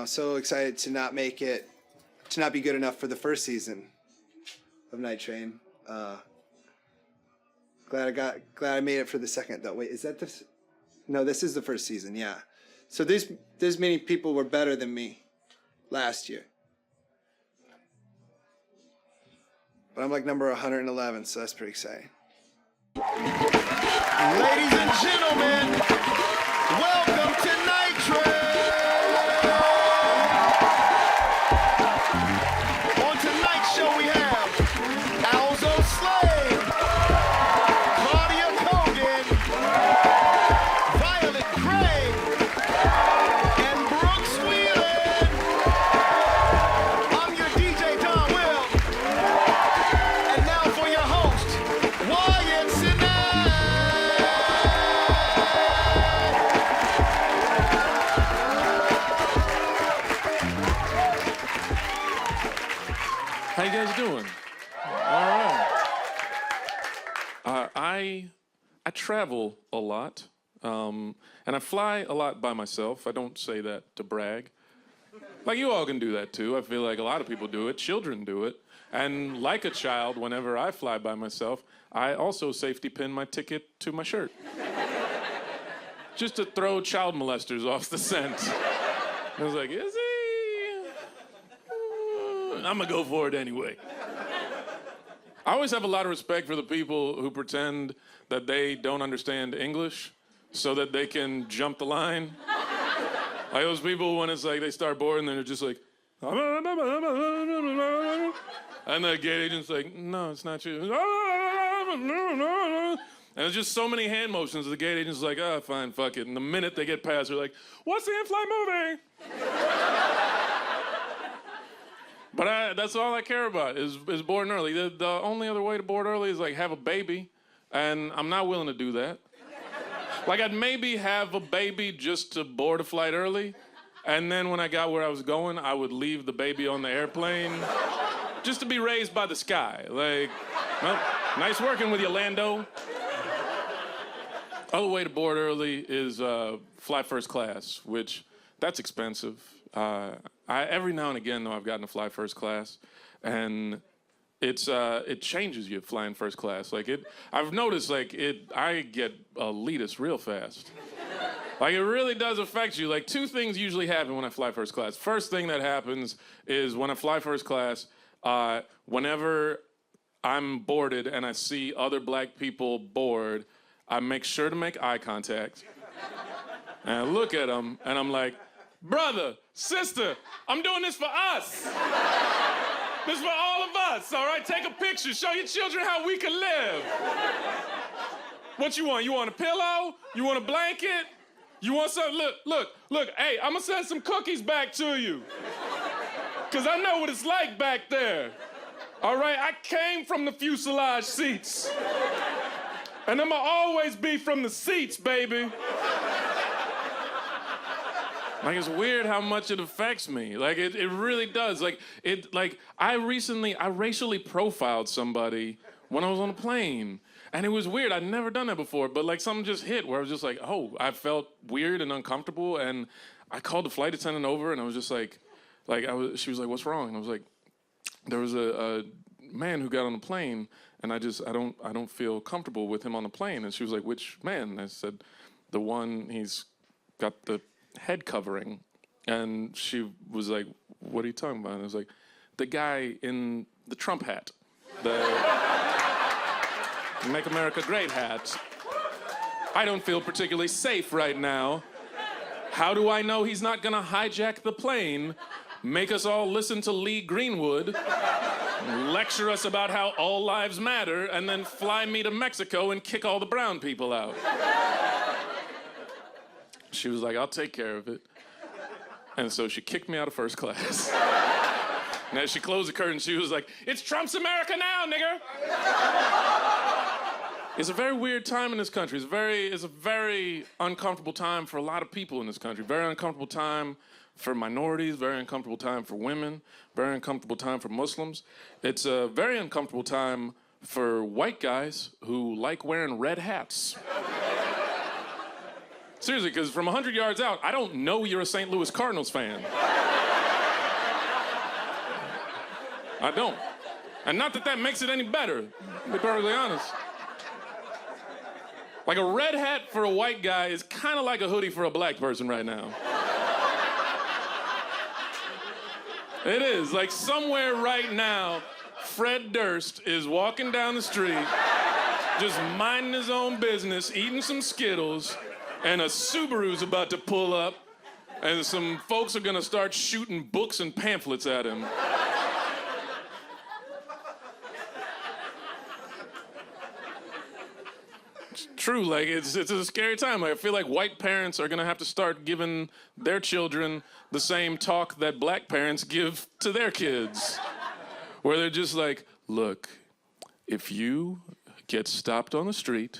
so excited to not make it, to not be good enough for the first season of Night Train. Glad I made it for the second though. Wait, is that this? No, this is the first season. Yeah. So there's many people were better than me last year. But I'm like number 111, so that's pretty exciting. Ladies and gentlemen, welcome to Night Train! On tonight's show we have Alzo Slade, Claudia Cogan, Gray Brooks Whelan. I'm your DJ Don Will. And now for your host, Wyatt Cenac. How you guys doing? All right. I travel a lot, and I fly a lot by myself. I don't say that to brag. Like, you all can do that too. I feel like a lot of people do it. Children do it. And like a child, whenever I fly by myself, I also safety pin my ticket to my shirt. Just to throw child molesters off the scent. I was like, is he? I'm gonna go for it anyway. I always have a lot of respect for the people who pretend that they don't understand English so that they can jump the line. Like those people when it's like they start bored and they're just like, and the gate agent's like, no, it's not you. And there's just so many hand motions, the gate agent's like, oh, fine, fuck it. And the minute they get past, they're like, what's the in-flight movie? But that's all I care about is boarding early. The only other way to board early is like have a baby, and I'm not willing to do that. Like I'd maybe have a baby just to board a flight early, and then when I got where I was going, I would leave the baby on the airplane just to be raised by the sky. Like, well, nice working with you, Lando. Other way to board early is fly first class, which that's expensive. Every now and again, though, I've gotten to fly first class, and it changes you flying first class. Like I've noticed I get elitist real fast. Like it really does affect you. Like two things usually happen when I fly first class. First thing that happens is when I fly first class, whenever I'm boarded and I see other black people board, I make sure to make eye contact. And I look at them and I'm like, brother, sister, I'm doing this for us. This is for all of us, all right? Take a picture, show your children how we can live. What you want? You want a pillow? You want a blanket? You want something? Look, hey, I'm gonna send some cookies back to you. Cause I know what it's like back there. All right, I came from the fuselage seats. And I'ma always be from the seats, baby. Like, it's weird how much it affects me. Like, it really does. I racially profiled somebody when I was on a plane. And it was weird. I'd never done that before. But, like, something just hit where I was just like, oh, I felt weird and uncomfortable. And I called the flight attendant over, and I was just like she was like, what's wrong? And I was like, there was a man who got on the plane, and I don't feel comfortable with him on the plane. And she was like, which man? And I said, the one, he's got the head covering. And she was like, what are you talking about? And I was like, the guy in the Trump hat, the Make America Great hat. I don't feel particularly safe right now. How do I know he's not gonna hijack the plane, make us all listen to Lee Greenwood, lecture us about how all lives matter, and then fly me to Mexico and kick all the brown people out? She was like, I'll take care of it. And so she kicked me out of first class. And as she closed the curtain, she was like, it's Trump's America now, nigger. It's a very weird time in this country. It's a very uncomfortable time for a lot of people in this country. Very uncomfortable time for minorities, very uncomfortable time for women, very uncomfortable time for Muslims. It's a very uncomfortable time for white guys who like wearing red hats. Seriously, because from 100 yards out, I don't know you're a St. Louis Cardinals fan. I don't. And not that that makes it any better, to be perfectly honest. Like a red hat for a white guy is kind of like a hoodie for a black person right now. It is. Like somewhere right now, Fred Durst is walking down the street, just minding his own business, eating some Skittles, and a Subaru's about to pull up, and some folks are gonna start shooting books and pamphlets at him. True, like it's a scary time. Like, I feel like white parents are gonna have to start giving their children the same talk that black parents give to their kids, where they're just like, look, if you get stopped on the street,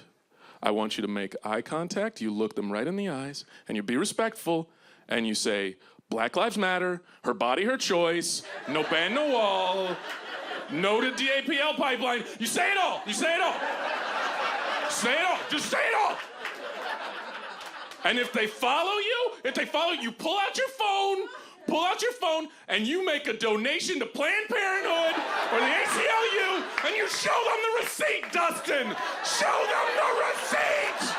I want you to make eye contact, you look them right in the eyes, and you be respectful, and you say, Black Lives Matter, her body, her choice, no ban, no wall, no to DAPL pipeline. You say it all, you say it all. Say it all, just say it all. And if they follow you, you pull out your phone, and you make a donation to Planned Parenthood or the ACLU, and you show them the receipt, Dustin. Show them the receipt.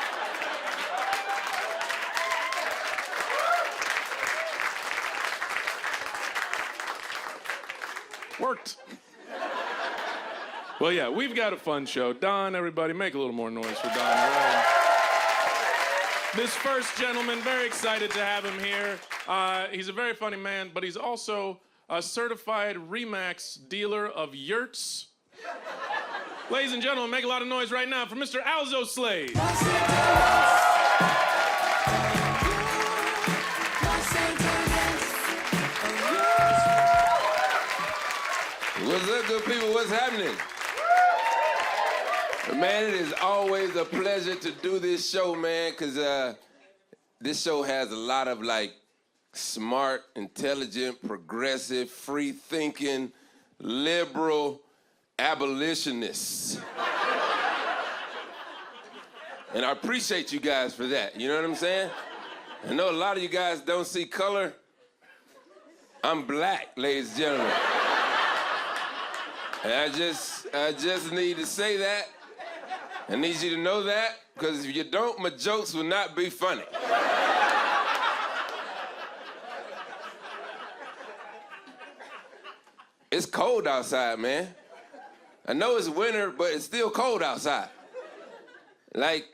Worked. Well, yeah, we've got a fun show. Don, everybody, make a little more noise for Don. Right. This first gentleman, very excited to have him here. He's a very funny man, but he's also a certified Remax dealer of yurts. Ladies and gentlemen, make a lot of noise right now for Mr. Alzo Slade. What's up, good people? What's happening? Man, it is always a pleasure to do this show, man, because this show has a lot of, like, smart, intelligent, progressive, free-thinking, liberal abolitionists. And I appreciate you guys for that. You know what I'm saying? I know a lot of you guys don't see color. I'm black, ladies and gentlemen. And I just need to say that. I need you to know that, because if you don't, my jokes will not be funny. It's cold outside, man. I know it's winter, but it's still cold outside. Like,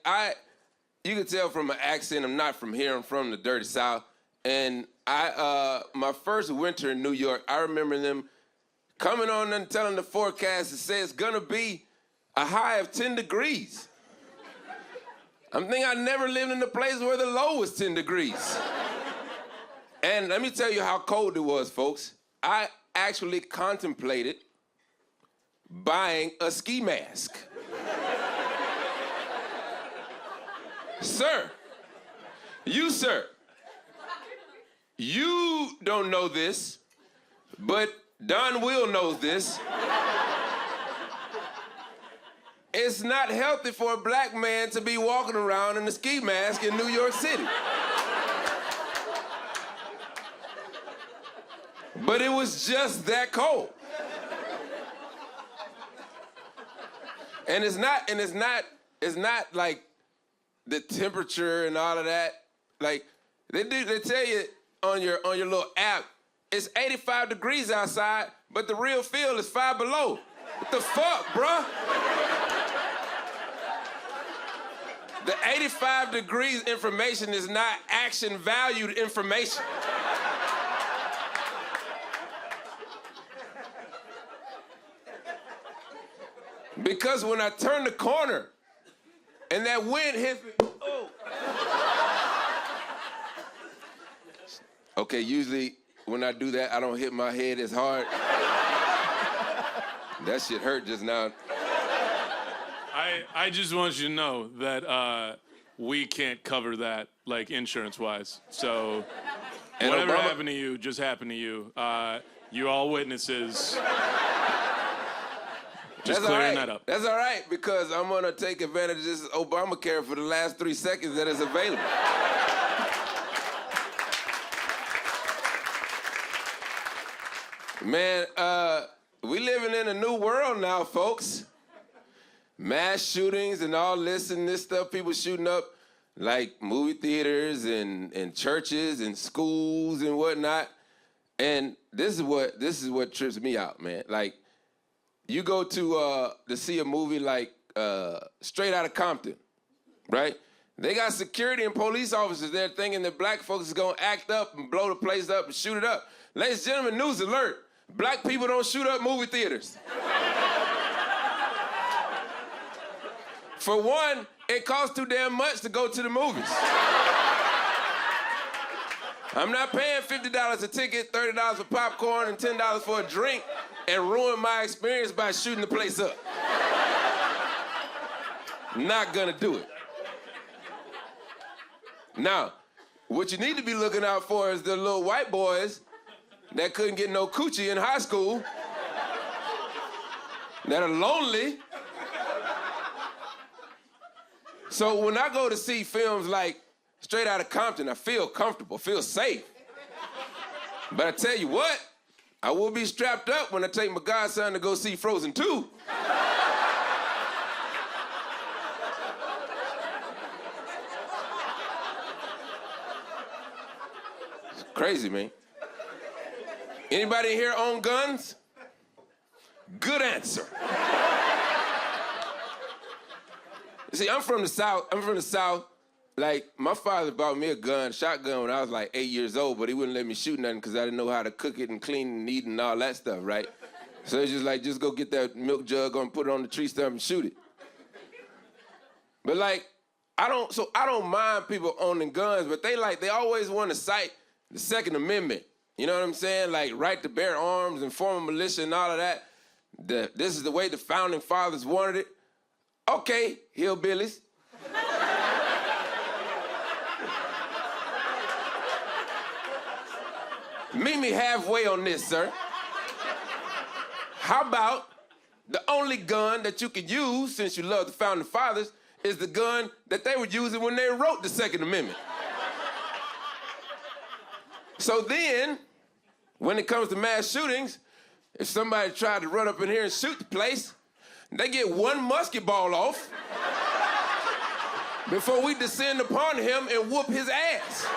you can tell from my accent, I'm not from here, I'm from the dirty South. And my first winter in New York, I remember them coming on and telling the forecast to say it's gonna be a high of 10 degrees. I'm thinking I never lived in a place where the low was 10 degrees. And let me tell you how cold it was, folks. I actually contemplated buying a ski mask. Sir, you don't know this, but Don Will knows this. It's not healthy for a black man to be walking around in a ski mask in New York City. But it was just that cold. And it's not like the temperature and all of that. Like they tell you on your little app, it's 85 degrees outside, but the real feel is 5 below. What the fuck, bruh? The 85 degrees information is not action valued information. Because when I turn the corner and that wind hits me, oh. Okay, usually when I do that, I don't hit my head as hard. That shit hurt just now. I just want you to know that we can't cover that, like, insurance-wise. So And whatever Obama- happened to you just happened to you. You're all witnesses. Just clearing that up. That's all right, because I'm gonna take advantage of this Obamacare for the last 3 seconds that is available. Man, we living in a new world now, folks. Mass shootings and all this and this stuff, people shooting up like movie theaters and churches and schools and whatnot. And this is what trips me out, man. Like, you go to see a movie like Straight Outta Compton, right? They got security and police officers there thinking that black folks is gonna act up and blow the place up and shoot it up. Ladies and gentlemen, news alert. Black people don't shoot up movie theaters. For one, it costs too damn much to go to the movies. I'm not paying $50 a ticket, $30 for popcorn, and $10 for a drink and ruin my experience by shooting the place up. Not gonna do it. Now, what you need to be looking out for is the little white boys that couldn't get no coochie in high school, that are lonely. So when I go to see films like Straight Outta Compton, I feel comfortable, feel safe. But I tell you what, I will be strapped up when I take my godson to go see Frozen 2. It's crazy, man. Anybody here own guns? Good answer. See, I'm from the South. Like, my father bought me a shotgun, when I was like 8 years old, but he wouldn't let me shoot nothing because I didn't know how to cook it and clean and eat and all that stuff, right? So it's just like, just go get that milk jug and put it on the tree stump and shoot it. But like, I don't mind people owning guns, but they always want to cite the Second Amendment. You know what I'm saying? Like, right to bear arms and form a militia and all of that. This is the way the founding fathers wanted it. Okay, hillbillies. Meet me halfway on this, sir. How about the only gun that you can use, since you love the founding fathers, is the gun that they were using when they wrote the Second Amendment? So then, when it comes to mass shootings, if somebody tried to run up in here and shoot the place, they get one musket ball off before we descend upon him and whoop his ass.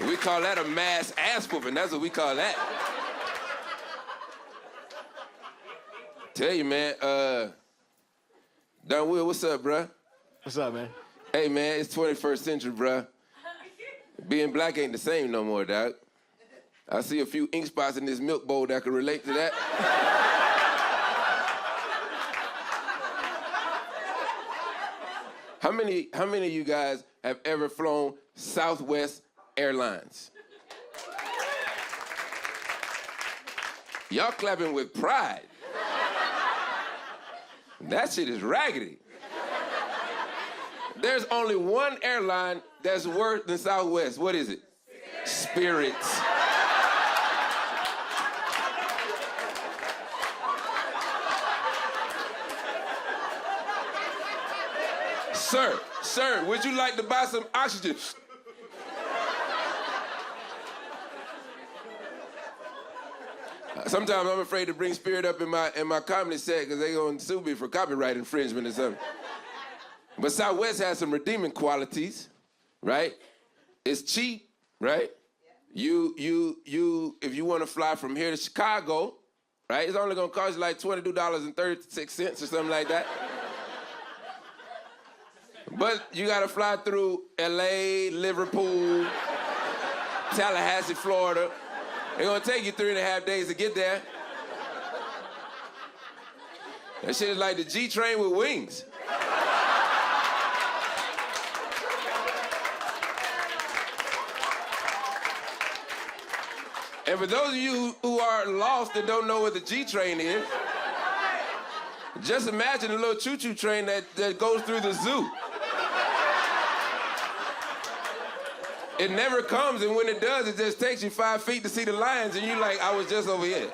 We call that a mass ass whooping. That's what we call that. Tell you, man, Don Will, what's up, bruh? What's up, man? Hey, man, it's 21st century, bruh. Being black ain't the same no more, dog. I see a few ink spots in this milk bowl that can relate to that. How many of you guys have ever flown Southwest Airlines? Y'all clapping with pride. That shit is raggedy. There's only one airline that's worse than Southwest. What is it? Spirits. Sir, would you like to buy some oxygen? Sometimes I'm afraid to bring Spirit up in my comedy set because they're going to sue me for copyright infringement or something. But Southwest has some redeeming qualities, right? It's cheap, right? You if you want to fly from here to Chicago, right? It's only going to cost you like $22.36 or something like that. But you got to fly through LA, Liverpool, Tallahassee, Florida. It's going to take you 3.5 days to get there. That shit is like the G train with wings. And for those of you who are lost and don't know what the G train is, just imagine a little choo-choo train that goes through the zoo. It never comes, and when it does, it just takes you 5 feet to see the lions, and you're like, I was just over here.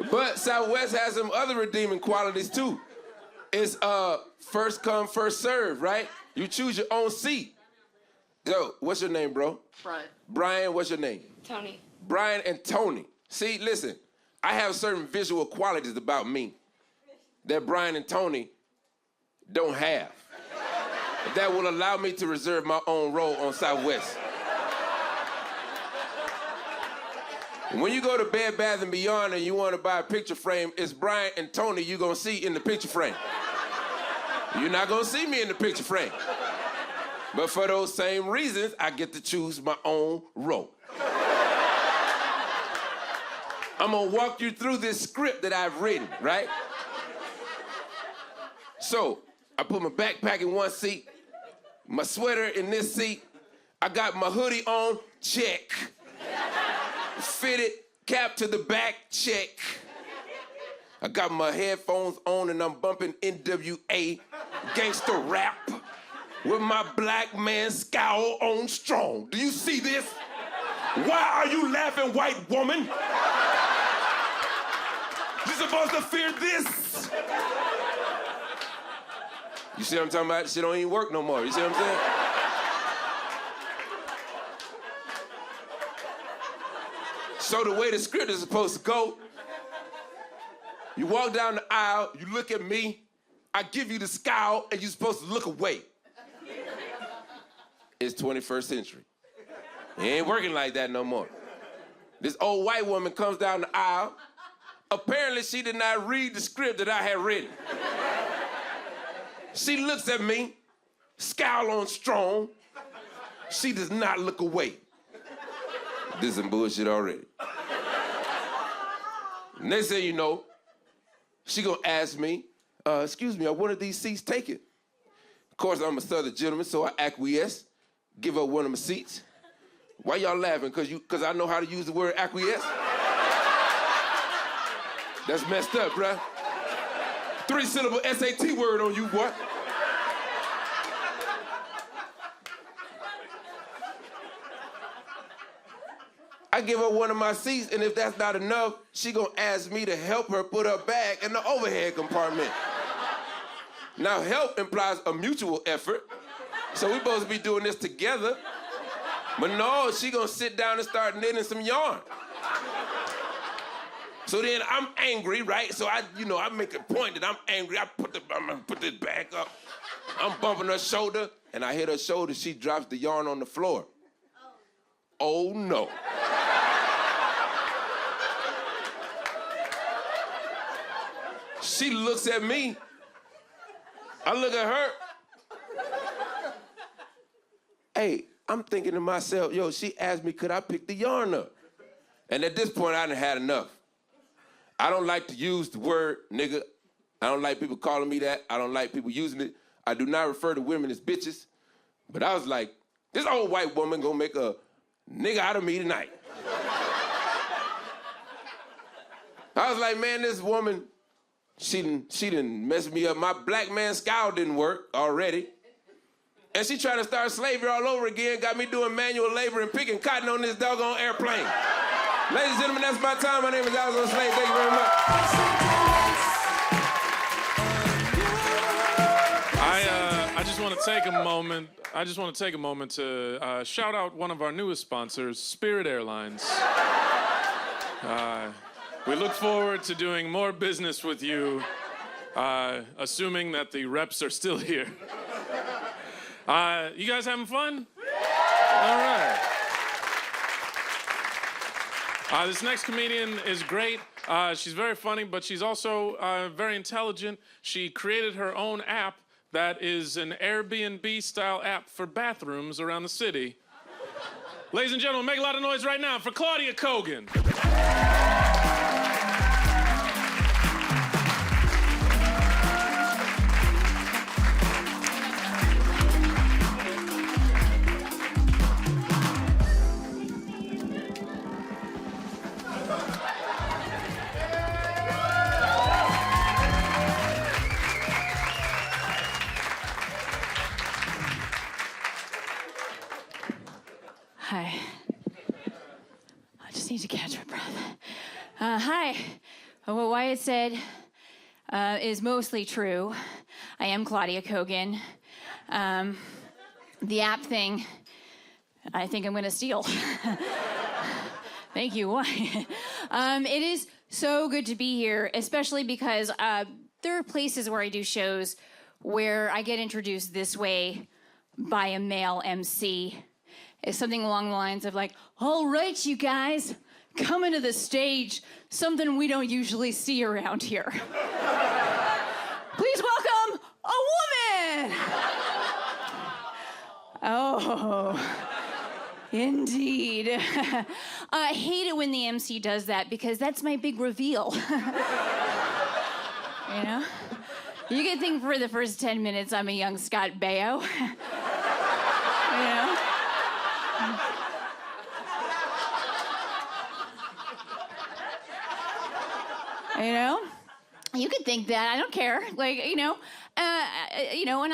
But Southwest has some other redeeming qualities, too. It's first come, first serve, right? You choose your own seat. Yo, what's your name, bro? Brian. Brian, what's your name? Tony. Brian and Tony. See, listen, I have certain visual qualities about me that Brian and Tony don't have. That will allow me to reserve my own role on Southwest. When you go to Bed Bath & Beyond and you want to buy a picture frame, it's Brian and Tony you're going to see in the picture frame. You're not going to see me in the picture frame. But for those same reasons, I get to choose my own role. I'm going to walk you through this script that I've written, right? So, I put my backpack in one seat, my sweater in this seat, I got my hoodie on, check. Fitted, cap to the back, check. I got my headphones on and I'm bumping NWA gangster rap with my black man scowl on strong. Do you see this? Why are you laughing, white woman? You're supposed to fear this. You see what I'm talking about? This shit don't even work no more. You see what I'm saying? So the way the script is supposed to go, you walk down the aisle, you look at me, I give you the scowl, and you're supposed to look away. It's 21st century. It ain't working like that no more. This old white woman comes down the aisle. Apparently, she did not read the script that I had written. She looks at me, scowl on strong. She does not look away. This is some bullshit already. Next thing you know, she gonna ask me, excuse me, are one of these seats taken? Of course, I'm a Southern gentleman, so I acquiesce, give her one of my seats. Why y'all laughing? Cause I know how to use the word acquiesce? That's messed up, bruh. 3-syllable SAT word on you, boy. I give her one of my seats, and if that's not enough, she gonna ask me to help her put her bag in the overhead compartment. Now, help implies a mutual effort, so we're supposed to be doing this together. But no, she gonna sit down and start knitting some yarn. So then I'm angry, right? So I make a point that I'm angry. I'm gonna put this bag up. I'm bumping her shoulder, and I hit her shoulder. She drops the yarn on the floor. Oh no. She looks at me. I look at her. Hey, I'm thinking to myself, yo, she asked me, could I pick the yarn up? And at this point, I done had enough. I don't like to use the word nigga. I don't like people calling me that. I don't like people using it. I do not refer to women as bitches. But I was like, this old white woman gonna make a nigga out of me tonight. I was like, man, this woman, she done messed me up. My black man scowl didn't work already. And she trying to start slavery all over again, got me doing manual labor and picking cotton on this doggone airplane. Ladies and gentlemen, that's my time. My name is Alzo Slade. Thank you very much. I just want to take a moment. I just want to take a moment to shout out one of our newest sponsors, Spirit Airlines. We look forward to doing more business with you, assuming that the reps are still here. You guys having fun? All right. This next comedian is great. She's very funny, but she's also very intelligent. She created her own app that is an Airbnb-style app for bathrooms around the city. Ladies and gentlemen, make a lot of noise right now for Claudia Cogan. Hi. I just need to catch my breath. Hi. What Wyatt said is mostly true. I am Claudia Cogan. The app thing, I think I'm gonna steal. Thank you, Wyatt. It is so good to be here, especially because there are places where I do shows where I get introduced this way by a male MC. It's something along the lines of like, all right, you guys, coming to the stage, something we don't usually see around here. Please welcome a woman! Oh, indeed. I hate it when the MC does that because that's my big reveal. You know? You can think for the first 10 minutes I'm a young Scott Baio. You know? You know? You could think that. I don't care. Like, you know, and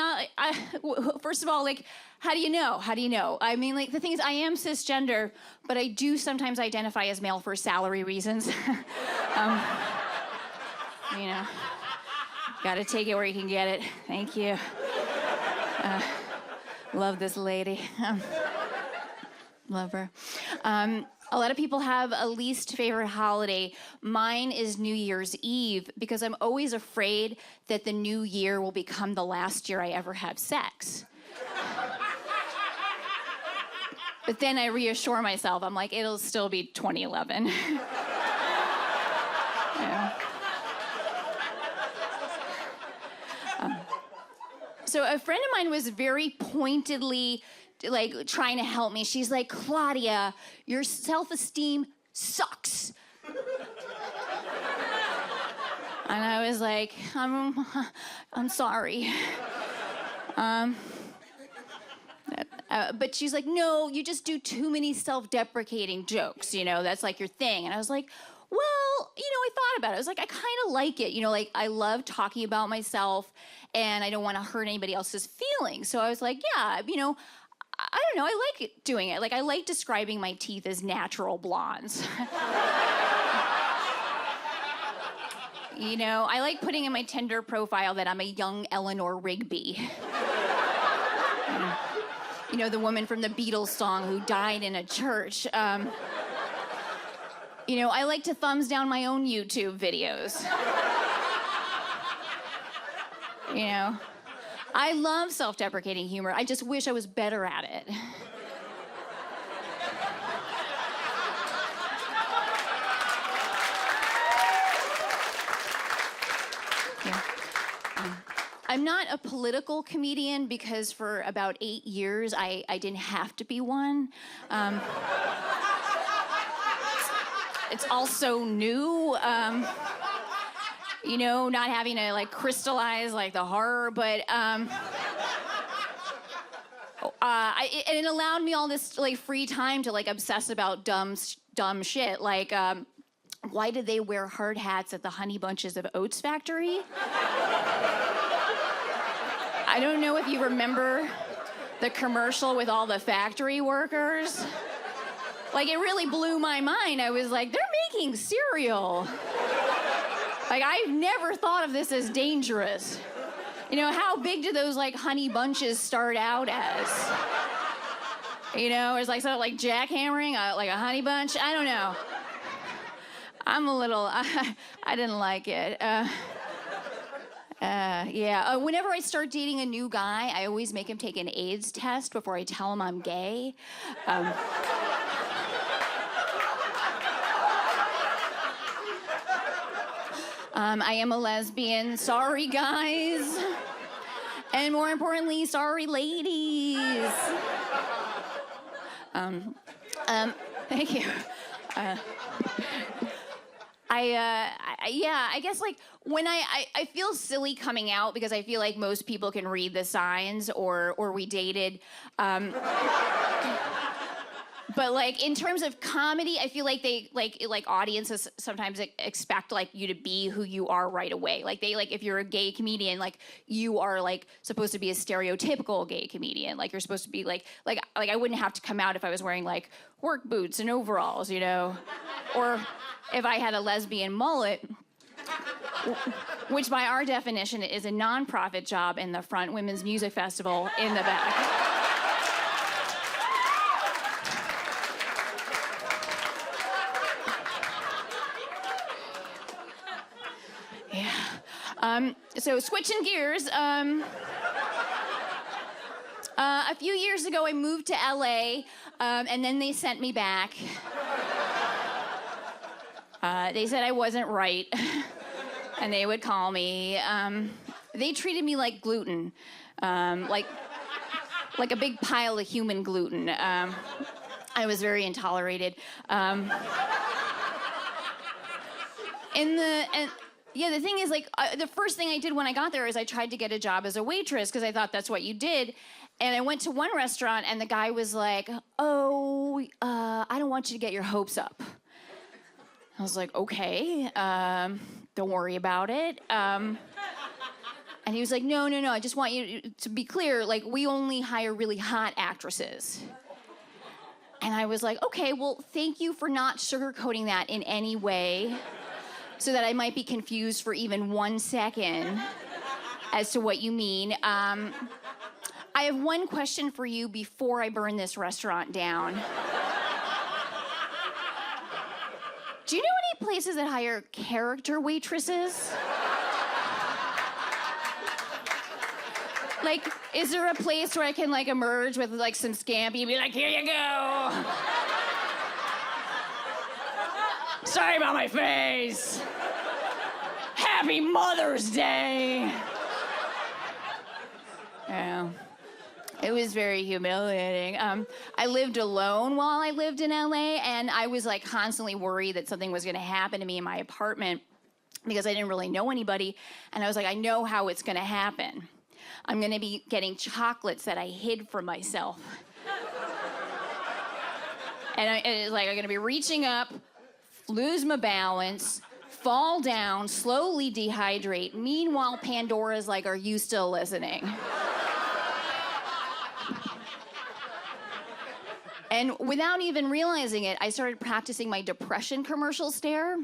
first of all, like, how do you know? How do you know? I mean, like, the thing is, I am cisgender, but I do sometimes identify as male for salary reasons. You know, gotta take it where you can get it. Thank you. Love this lady. Love her. A lot of people have a least favorite holiday. Mine is New Year's Eve because I'm always afraid that the new year will become the last year I ever have sex. But then I reassure myself, I'm like, it'll still be 2011. Yeah. So a friend of mine was very pointedly like trying to help me. She's like, Claudia, your self-esteem sucks. And I was like, I'm sorry. But she's like, no, you just do too many self-deprecating jokes, you know, that's like your thing. And I was like, well, you know, I thought about it. I was like, I kind of like it. You know, like I love talking about myself and I don't want to hurt anybody else's feelings. So I was like, yeah, you know, I don't know, I like doing it. Like, I like describing my teeth as natural blondes. You know, I like putting in my Tinder profile that I'm a young Eleanor Rigby. You know, the woman from the Beatles song who died in a church. You know, I like to thumbs down my own YouTube videos. You know, I love self-deprecating humor. I just wish I was better at it. Yeah. I'm not a political comedian because for about 8 years I didn't have to be one. It's also new. You know, not having to like crystallize like the horror, but and it allowed me all this like free time to like obsess about dumb shit. Like, why did they wear hard hats at the Honey Bunches of Oats factory? I don't know if you remember the commercial with all the factory workers. Like, it really blew my mind. I was like, they're making cereal. Like, I've never thought of this as dangerous. You know, how big do those, like, honey bunches start out as? You know, it's like sort of like jackhammering, like a honey bunch. I don't know. I'm a little, I didn't like it. Yeah, whenever I start dating a new guy, I always make him take an AIDS test before I tell him I'm gay. I am a lesbian. Sorry, guys. And more importantly, sorry, ladies. Thank you. I guess like when I feel silly coming out because I feel like most people can read the signs or we dated. But like in terms of comedy, I feel like they like audiences sometimes expect like you to be who you are right away. Like they like if you're a gay comedian, like you are like supposed to be a stereotypical gay comedian. Like you're supposed to be like I wouldn't have to come out if I was wearing like work boots and overalls, you know, or if I had a lesbian mullet. which by our definition is a nonprofit job in the front, women's music festival in the back. Yeah. So switching gears, a few years ago I moved to LA, and then they sent me back. They said I wasn't right, and they would call me. They treated me like gluten, like a big pile of human gluten. I was very intolerated. The thing is, like, the first thing I did when I got there is I tried to get a job as a waitress because I thought that's what you did. And I went to one restaurant, and the guy was like, I don't want you to get your hopes up. I was like, okay, don't worry about it. And he was like, no, I just want you to be clear, like, we only hire really hot actresses. And I was like, okay, well, thank you for not sugarcoating that in any way so that I might be confused for even 1 second as to what you mean. I have one question for you before I burn this restaurant down. Do you know any places that hire character waitresses? Like, is there a place where I can, like, emerge with, like, some scampi and be like, here you go. Sorry about my face. Happy Mother's Day. Yeah. It was very humiliating. I lived alone while I lived in LA, and I was, like, constantly worried that something was gonna happen to me in my apartment because I didn't really know anybody. And I was like, I know how it's gonna happen. I'm gonna be getting chocolates that I hid from myself. And it's like, I'm gonna be reaching up, lose my balance, fall down, slowly dehydrate. Meanwhile, Pandora's like, are you still listening? And without even realizing it, I started practicing my depression commercial stare,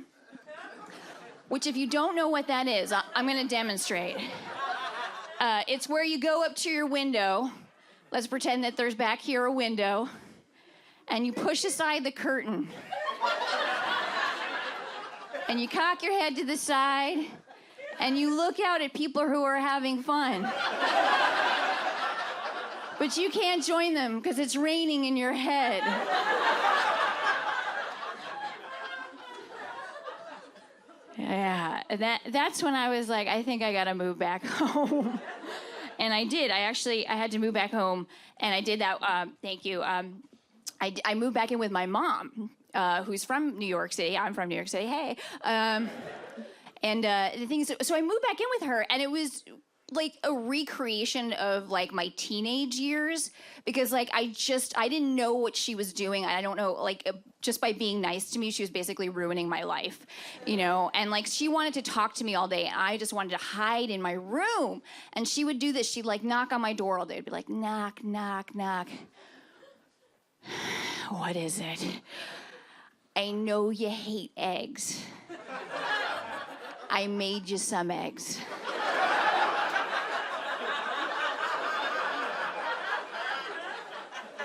which, if you don't know what that is, I'm gonna demonstrate. It's where you go up to your window. Let's pretend that there's back here a window, and you push aside the curtain. And you cock your head to the side, and you look out at people who are having fun. But you can't join them because it's raining in your head. Yeah, that's when I was like, I think I gotta move back home. And I did. I had to move back home, and I did that. Thank you. I moved back in with my mom, who's from New York City. I'm from New York City. Hey. The thing is, so I moved back in with her, and it was like a recreation of, like, my teenage years, because, like, I didn't know what she was doing. I don't know, like, just by being nice to me, she was basically ruining my life, you know? And, like, she wanted to talk to me all day, and I just wanted to hide in my room. And she would do this. She'd, like, knock on my door all day. It'd be like, knock, knock, knock. What is it? I know you hate eggs. I made you some eggs.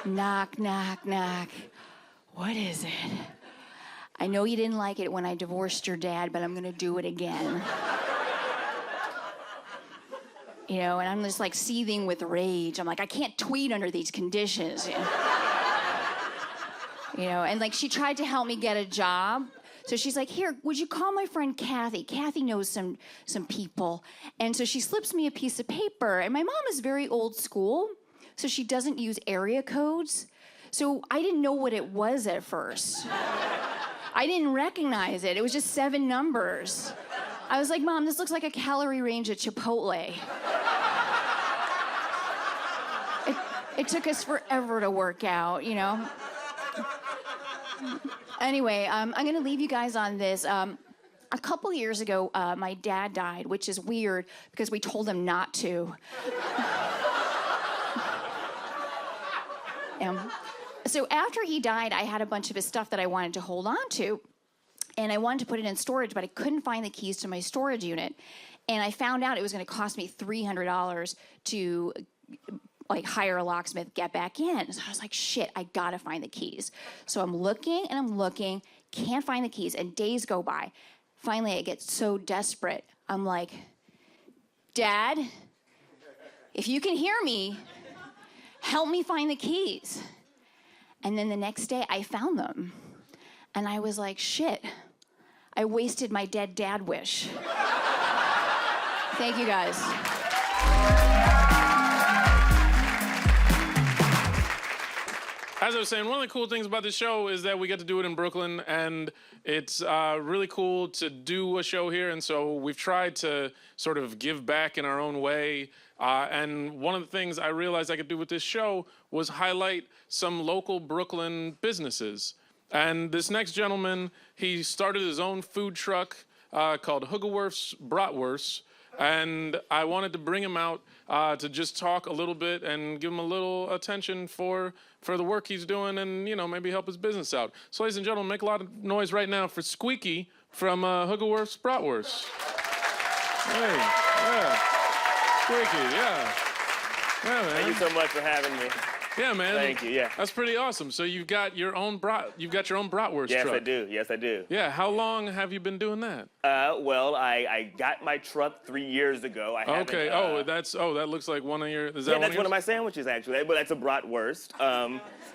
Knock, knock, knock. What is it? I know you didn't like it when I divorced your dad, but I'm gonna do it again. You know, and I'm just, like, seething with rage. I'm like, I can't tweet under these conditions. You know, and, like, she tried to help me get a job. So she's like, here, would you call my friend Kathy? Kathy knows some people. And so she slips me a piece of paper. And my mom is very old school, so she doesn't use area codes. So I didn't know what it was at first. I didn't recognize it. It was just 7 numbers. I was like, Mom, this looks like a calorie range at Chipotle. It took us forever to work out, you know? Anyway, I'm gonna leave you guys on this. A couple years ago, my dad died, which is weird because we told him not to. So after he died, I had a bunch of his stuff that I wanted to hold on to. and I wanted to put it in storage, but I couldn't find the keys to my storage unit. And I found out it was going to cost me $300 to like hire a locksmith, get back in. So I was like, shit, I gotta find the keys. So I'm looking and I'm looking, can't find the keys, and days go by. Finally, I get so desperate. I'm like, Dad, if you can hear me, help me find the keys. And then the next day I found them. And I was like, shit, I wasted my dead dad wish. Thank you guys. As I was saying, one of the cool things about this show is that we get to do it in Brooklyn, and it's really cool to do a show here. And so we've tried to sort of give back in our own way. And one of the things I realized I could do with this show was highlight some local Brooklyn businesses. And this next gentleman, he started his own food truck called Hoogerwerf's Bratwurst. And I wanted to bring him out to just talk a little bit and give him a little attention for the work he's doing, and, you know, maybe help his business out. So, ladies and gentlemen, make a lot of noise right now for Squeaky from Hoogerwerf's Bratwurst. Hey, yeah. Squeaky, yeah. Yeah, man. Thank you so much for having me. Yeah, man. Thank you, yeah. That's pretty awesome. So you've got your own bratwurst Yes, truck. I do. Yes, I do. Yeah, how long have you been doing that? Well, I got my truck 3 years ago. Okay. That looks like one of your. Is that Yeah, that's yours? one of my sandwiches, actually. But that's a bratwurst.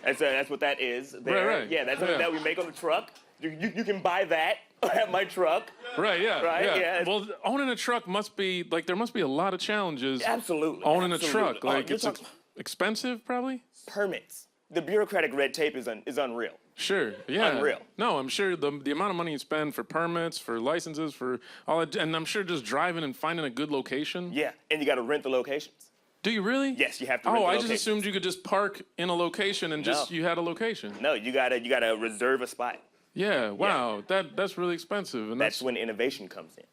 That's what that is. There. Right. Yeah, that's something that we make on the truck. You can buy that at my truck. Right, yeah. Right, yeah. Well, owning a truck must be, like, there must be a lot of challenges. Absolutely. Owning absolutely. a truck. Like, you're it's talking expensive, probably? permits. The bureaucratic red tape is unreal. Sure, yeah. Unreal. No, I'm sure the amount of money you spend for permits, for licenses, for all that, and I'm sure just driving and finding a good location. Yeah, and you got to rent the locations. Do you really? Yes, you have to rent the I just locations. assumed you could just park in a location and just, No. you had a location. No, you gotta reserve a spot. Yeah, wow. That's really expensive. And That's when innovation comes in.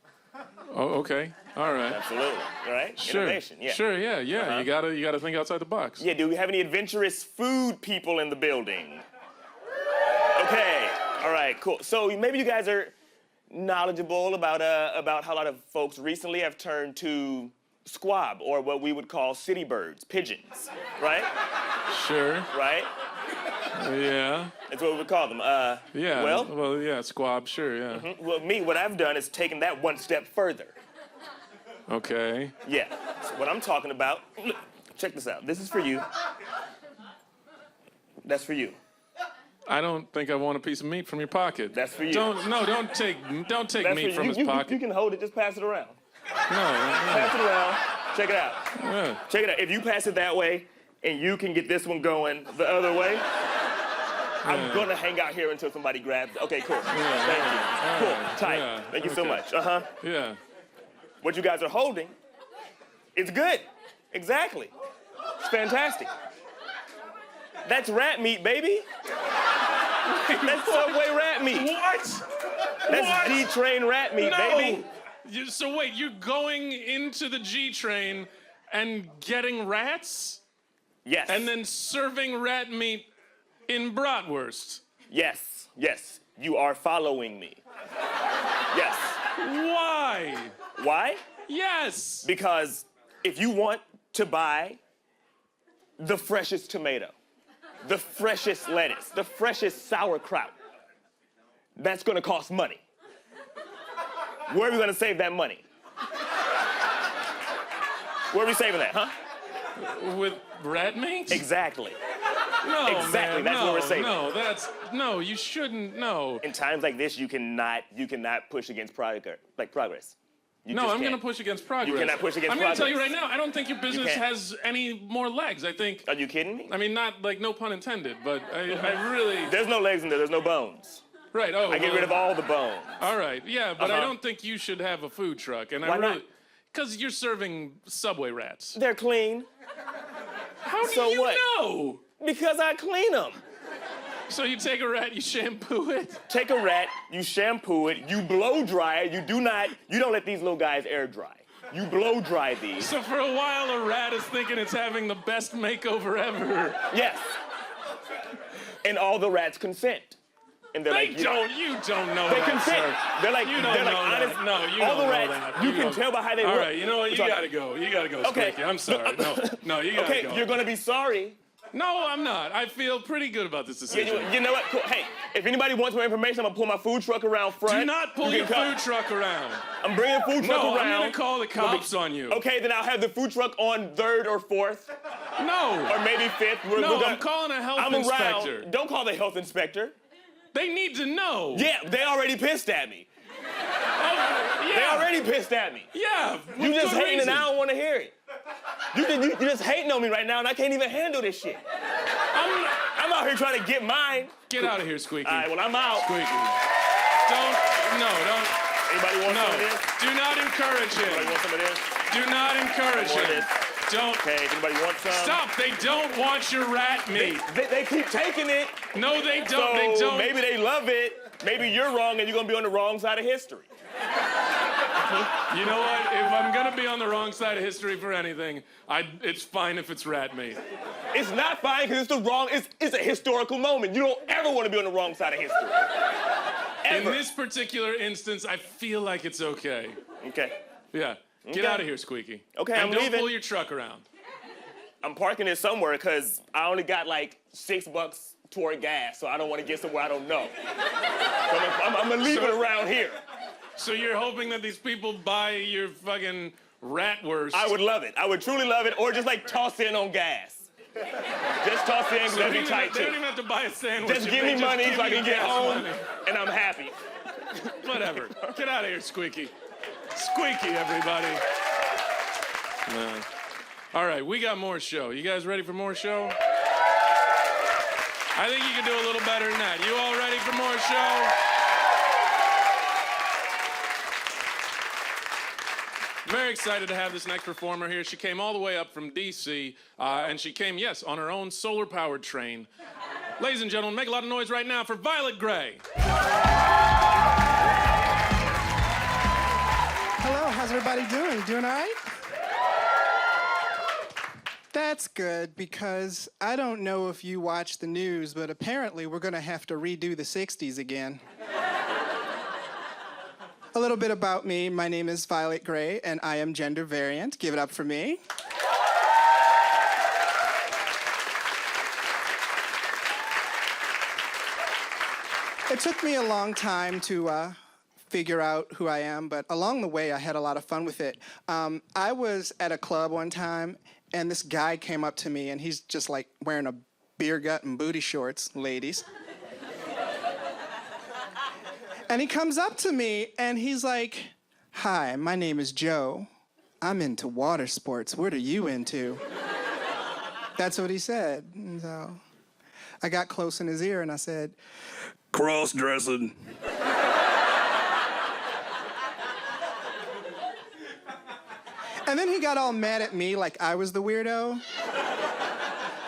Oh, okay. All right. Absolutely. Right? Sure. Innovation. Yeah. Sure, yeah. Uh-huh. You gotta think outside the box. Yeah, do we have any adventurous food people in the building? Okay. All right, cool. So maybe you guys are knowledgeable about how a lot of folks recently have turned to squab, or what we would call city birds, pigeons, right? Sure. Right? Yeah. That's what we would call them. Yeah. Well, yeah, squab, sure, yeah. well, what I've done is taken that one step further. Okay. Yeah. So what I'm talking about, look, check this out. This is for you. That's for you. I don't think I want a piece of meat from your pocket. That's for you. Don't take That's meat for from you. his You pocket. can hold it, just pass it around. No. Pass it around. Check it out. Yeah. Check it out. If you pass it that way and you can get this one going the other way, I'm gonna hang out here until somebody grabs it. Okay, cool. Thank you. Cool. Tight. Yeah. Thank you so Okay. much. Yeah. What you guys are holding is good. Exactly. It's fantastic. That's rat meat, baby. That's Subway rat meat. What? That's G-Train rat meat, baby. So wait, you're going into the G train and getting rats Yes. and then serving rat meat in bratwurst? Yes. Yes. You are following me. Yes. Why? Why? Yes. Because if you want to buy the freshest tomato, the freshest lettuce, the freshest sauerkraut, that's gonna cost money. Where are we gonna save that money? Where are we saving that, huh? With rat meat? Exactly. No, Exactly, man, that's what we're saving. No, you shouldn't. No. In times like this, you cannot push against progress. You No, just I'm going to can't. push against progress. You cannot push against I'm going to tell you progress. right now, I don't think your business can't. has any more legs. I think, Are you kidding me? I mean, not like no pun intended, but I really. There's no legs in there. There's no bones. Right. Oh. I get rid of all the bones. All right. Yeah, but I Uh-huh. don't think you should have a food truck. And Why I really. not? Because you're serving Subway rats. They're clean How do So you what? know? because I clean them. So you take a rat, you shampoo it. Take a rat, you shampoo it, you blow dry it. You don't let these little guys air dry. You blow dry these. So for a while, a rat is thinking it's having the best makeover ever. Yes. And all the rats consent. and they're like, You don't know they that, consent. sir. They're like, You don't they're like know honest. that. No, you all don't the know rats, that. you can tell by how they All look. right, you know what? You gotta go. You gotta go, Okay. Squeaky. I'm sorry. No, you gotta Okay, go. you're gonna be sorry. No, I'm not. I feel pretty good about this Yeah, decision. you know what? Cool. Hey, if anybody wants more information, I'm gonna pull my food truck around front. Do not pull You your can come. food truck around. I'm bringing the food truck No, around. I'm gonna call the cops on you. Okay, then I'll have the food truck on 3rd or 4th, No. or maybe 5th. No, I'm calling a health inspector. Around. Don't call the health inspector. They need to know. Yeah, they already pissed at me. They already pissed at me. Yeah. You just good hating reason. and I don't want to hear it. You just hating on me right now, and I can't even handle this shit. I'm out here trying to get mine. Get out of here, Squeaky. All right, well, I'm out. Squeaky. Don't. Anybody want some of No. this? Do not encourage Anybody him. want some of this? Do not encourage More of him. this? Don't. Okay, anybody want some? Stop. They don't want your rat meat. They keep taking it. No, they don't. So They don't. maybe they love it. Maybe you're wrong and you're gonna be on the wrong side of history. You know what? If I'm gonna be on the wrong side of history for anything, it's fine if it's rat meat. It's not fine because it's a historical moment. You don't ever want to be on the wrong side of history. In Ever. this particular instance, I feel like it's okay. Okay. Yeah. Get Okay. out of here, Squeaky. Okay, and I'm don't leaving. pull your truck around. I'm parking it somewhere because I only got like $6 toward gas, so I don't want to get somewhere I don't know. So I'm gonna leave it around here. So you're hoping that these people buy your fucking rat wurst? I would love it. I would truly love it, or just like toss in on gas. Just toss in, because They that'd be don't tight even- They don't too. even have to buy a sandwich. Just if give they me money give so I you can get gas home, money. and I'm happy. Whatever. Get out of here, Squeaky. Squeaky, everybody. No. All right, we got more show. You guys ready for more show? I think you can do a little better than that. You all ready for more show? Very excited to have this next performer here. She came all the way up from D.C., and she came, yes, on her own solar-powered train. Ladies and gentlemen, make a lot of noise right now for Violet Gray. Hello, how's everybody doing? Doing all right? That's good, because I don't know if you watch the news, but apparently we're gonna have to redo the 60s again. A little bit about me. My name is Violet Gray, and I am gender variant. Give it up for me. It took me a long time to figure out who I am, but along the way, I had a lot of fun with it. I was at a club one time, and this guy came up to me, and he's just like wearing a beer gut and booty shorts, ladies. And he comes up to me, and he's like, "Hi, my name is Joe. I'm into water sports. What are you into?" That's what he said. And so I got close in his ear, and I said, "Cross-dressing." And then he got all mad at me like I was the weirdo.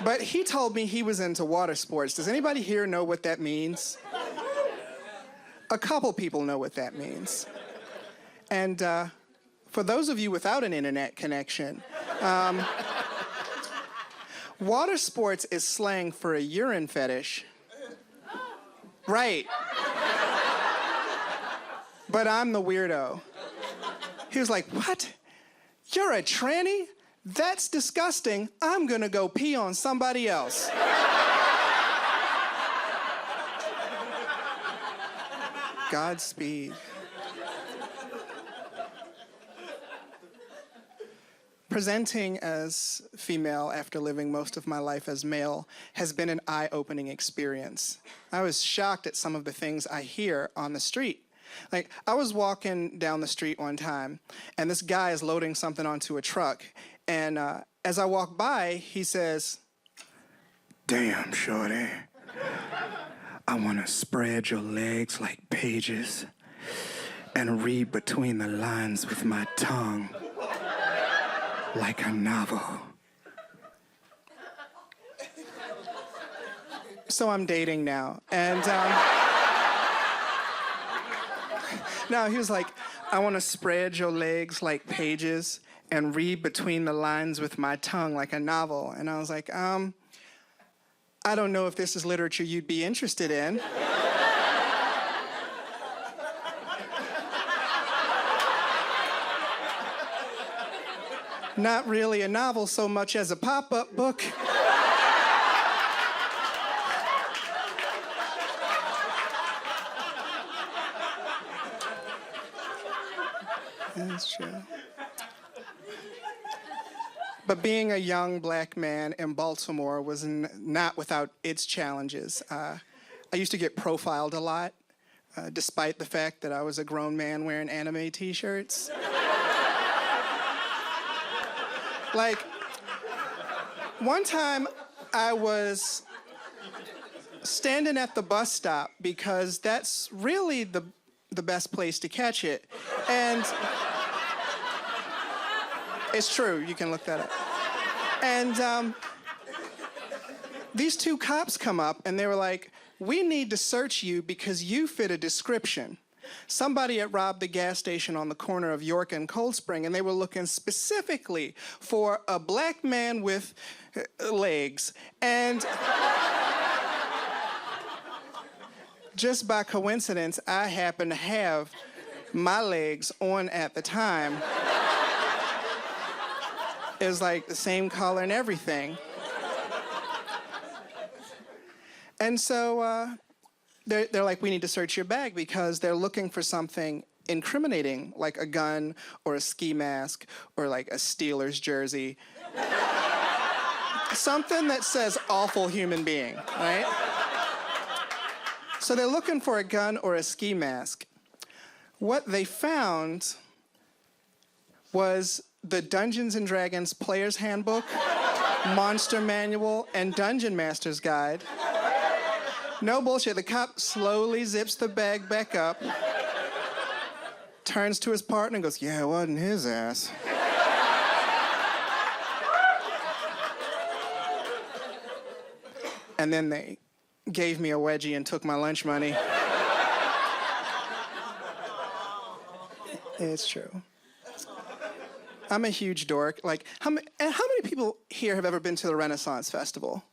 But he told me he was into water sports. Does anybody here know what that means? A couple people know what that means. And for those of you without an internet connection, water sports is slang for a urine fetish. Right. But I'm the weirdo. He was like, "What? You're a tranny? That's disgusting. I'm gonna go pee on somebody else." Godspeed. Presenting as female after living most of my life as male has been an eye-opening experience. I was shocked at some of the things I hear on the street. Like, I was walking down the street one time, and this guy is loading something onto a truck, and as I walk by, he says, "Damn, shorty, I want to spread your legs like pages and read between the lines with my tongue like a novel." So I'm dating now, and no, he was like, "I want to spread your legs like pages and read between the lines with my tongue like a novel." And I was like, I don't know if this is literature you'd be interested in. Not really a novel so much as a pop-up book. That's true. But being a young black man in Baltimore was not without its challenges. I used to get profiled a lot, despite the fact that I was a grown man wearing anime t-shirts. Like, one time I was standing at the bus stop because that's really the best place to catch it. And it's true, you can look that up. And these two cops come up and they were like, "We need to search you because you fit a description." Somebody had robbed the gas station on the corner of York and Cold Spring, and they were looking specifically for a black man with legs. And just by coincidence, I happened to have my legs on at the time. It was like the same color and everything. And so they're like, "We need to search your bag," because they're looking for something incriminating, like a gun or a ski mask or like a Steelers jersey. Something that says awful human being, right? So they're looking for a gun or a ski mask. What they found was the Dungeons & Dragons Player's Handbook, Monster Manual, and Dungeon Master's Guide. No bullshit. The cop slowly zips the bag back up, turns to his partner and goes, "Yeah, it wasn't his ass." And then they gave me a wedgie and took my lunch money. It's true. I'm a huge dork. Like, how many people here have ever been to the Renaissance Festival?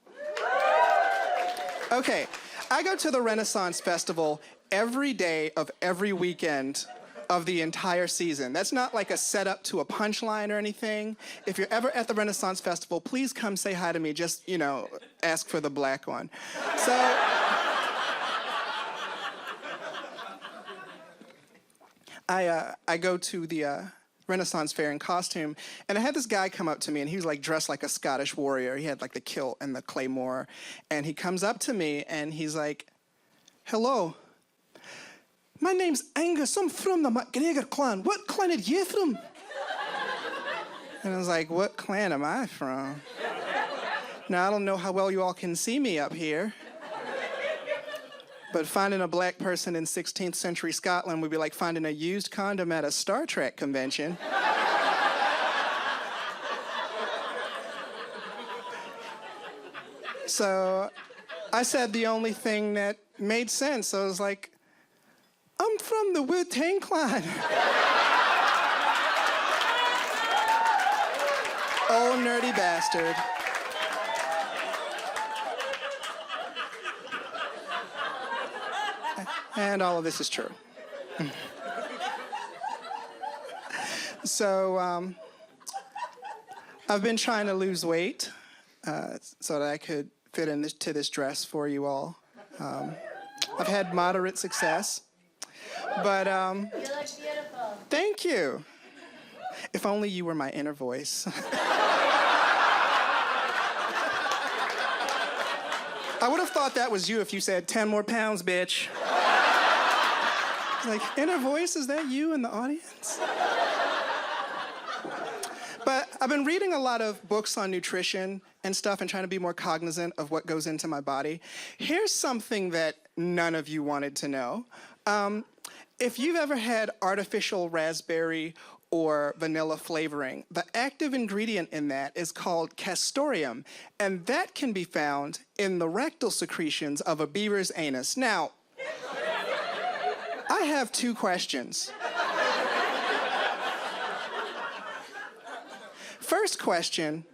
Okay, I go to the Renaissance Festival every day of every weekend of the entire season. That's not like a setup to a punchline or anything. If you're ever at the Renaissance Festival, please come say hi to me. Just, ask for the black one. So, I go to the Renaissance fair in costume, and I had this guy come up to me, and he was like dressed like a Scottish warrior. He had like the kilt and the claymore, and he comes up to me and he's like, "Hello, my name's Angus. I'm from the MacGregor clan. What clan are you from?" And I was like, "What clan am I from?" Now, I don't know how well you all can see me up here, but finding a black person in 16th century Scotland would be like finding a used condom at a Star Trek convention. So I said the only thing that made sense. I was like, "I'm from the Wu-Tang Clan." Old nerdy bastard. And all of this is true. So I've been trying to lose weight so that I could fit into this dress for you all. I've had moderate success, but You look beautiful. thank you. If only you were my inner voice. I would have thought that was you if you said 10 more pounds, bitch. Like, inner voice, is that you in the audience? But I've been reading a lot of books on nutrition and stuff and trying to be more cognizant of what goes into my body. Here's something that none of you wanted to know. If you've ever had artificial raspberry or vanilla flavoring, the active ingredient in that is called castoreum, and that can be found in the rectal secretions of a beaver's anus. Now, I have two questions. First question,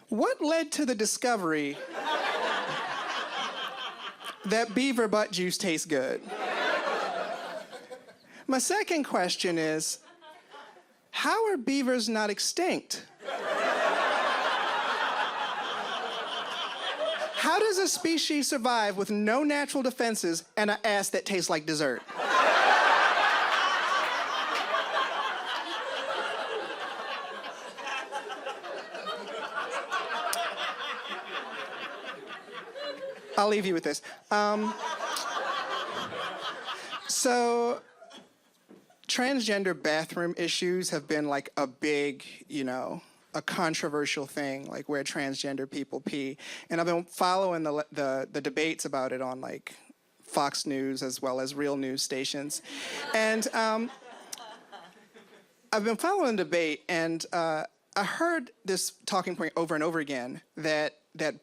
what led to the discovery that beaver butt juice tastes good? My second question is, how are beavers not extinct? How does a species survive with no natural defenses and an ass that tastes like dessert? I'll leave you with this. So, transgender bathroom issues have been like a big, a controversial thing, like where transgender people pee. And I've been following the debates about it on like Fox News as well as real news stations. And I've been following the debate, and I heard this talking point over and over again that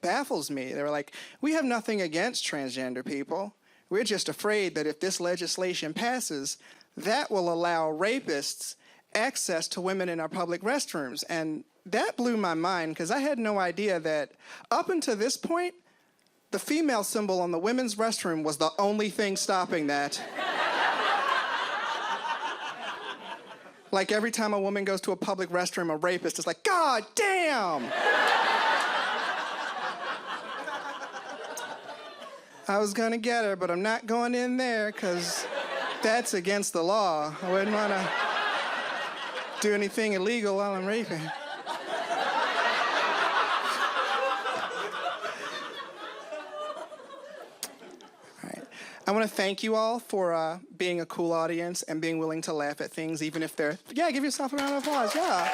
baffles me. They were like, we have nothing against transgender people. We're just afraid that if this legislation passes, that will allow rapists access to women in our public restrooms. And that blew my mind, because I had no idea that up until this point, the female symbol on the women's restroom was the only thing stopping that. Like every time a woman goes to a public restroom, a rapist is like, God damn! I was gonna get her, but I'm not going in there because that's against the law. I wouldn't want to do anything illegal while I'm raping. All right. I want to thank you all for being a cool audience and being willing to laugh at things, even if they're... Yeah, give yourself a round of applause, yeah.